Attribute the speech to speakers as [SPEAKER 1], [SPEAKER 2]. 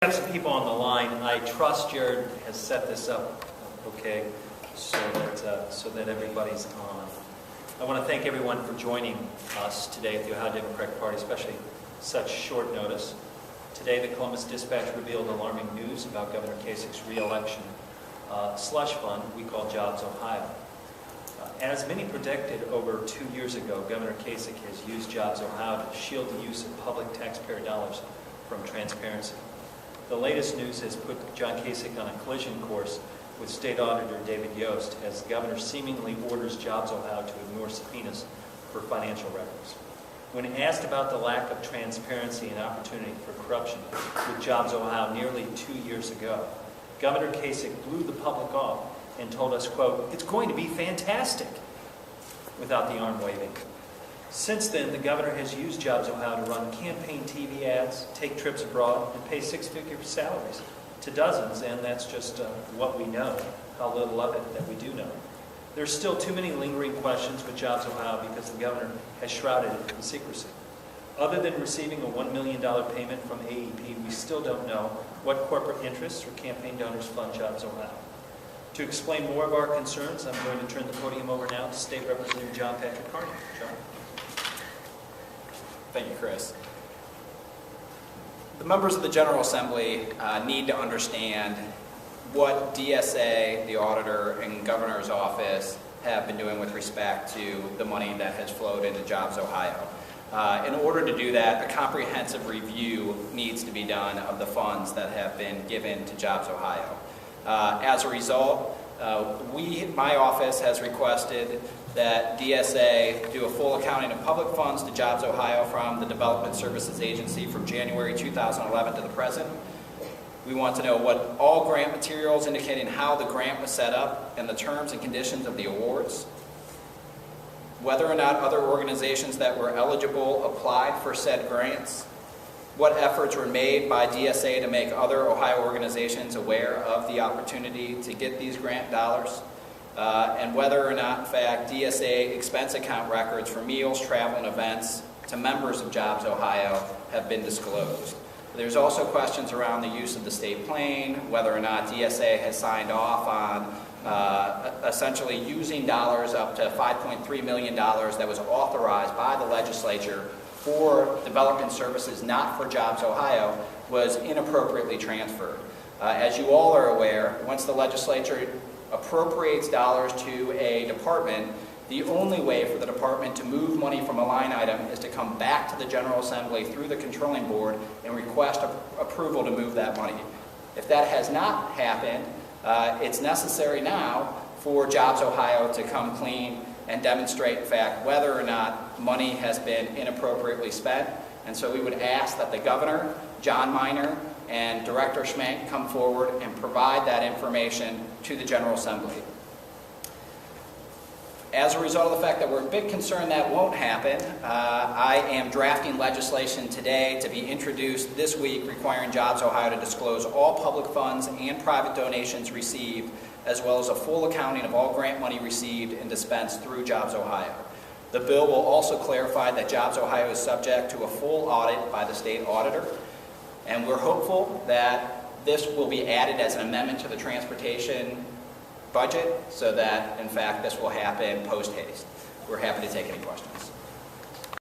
[SPEAKER 1] We have some people on the line. I trust Jared has set this up okay, so that everybody's on. I want to thank everyone for joining us today at the Ohio Democratic Party, especially such short notice. Today, the Columbus Dispatch revealed alarming news about Governor Kasich's re-election slush fund we call JobsOhio. As many predicted over 2 years ago, Governor Kasich has used JobsOhio to shield the use of public taxpayer dollars from transparency. The latest news has put John Kasich on a collision course with State Auditor Dave Yost as the governor seemingly orders JobsOhio to ignore subpoenas for financial records. When asked about the lack of transparency and opportunity for corruption with JobsOhio nearly 2 years ago, Governor Kasich blew the public off and told us, quote, "It's going to be fantastic," without the arm waving. Since then, the governor has used JobsOhio to run campaign TV ads, take trips abroad, and pay six-figure salaries to dozens, and that's just what we know, how little of it that we do know. There's still too many lingering questions with JobsOhio because the governor has shrouded it in secrecy. Other than receiving a $1 million payment from AEP, we still don't know what corporate interests or campaign donors fund JobsOhio. To explain more of our concerns, I'm going to turn the podium over now to State Representative John Patrick Carney. John.
[SPEAKER 2] Thank you, Chris. The members of the General Assembly need to understand what DSA, the auditor, and governor's office have been doing with respect to the money that has flowed into JobsOhio. In order to do that, a comprehensive review needs to be done of the funds that have been given to JobsOhio. As a result, my office has requested that DSA do a full accounting of public funds to JobsOhio from the Development Services Agency from January 2011 to the present. We want to know what all grant materials indicating how the grant was set up and the terms and conditions of the awards, whether or not other organizations that were eligible applied for said grants, what efforts were made by DSA to make other Ohio organizations aware of the opportunity to get these grant dollars, and whether or not, in fact, DSA expense account records for meals, travel, and events to members of JobsOhio have been disclosed. There's also questions around the use of the state plane, whether or not DSA has signed off on essentially using dollars up to $5.3 million that was authorized by the legislature for development services, not for JobsOhio, was inappropriately transferred. As you all are aware, once the legislature appropriates dollars to a department, the only way for the department to move money from a line item is to come back to the General Assembly through the Controlling Board and request approval to move that money. If that has not happened, it's necessary now for JobsOhio to come clean and demonstrate, in fact, whether or not money has been inappropriately spent. And so we would ask that the governor, John Minor, and Director Schmank come forward and provide that information to the General Assembly. As a result of the fact that we're a bit concerned that won't happen, I am drafting legislation today to be introduced this week requiring JobsOhio to disclose all public funds and private donations received, as well as a full accounting of all grant money received and dispensed through JobsOhio. The bill will also clarify that JobsOhio is subject to a full audit by the state auditor, and we're hopeful that this will be added as an amendment to the transportation budget so that, in fact, this will happen post-haste. We're happy to take any questions.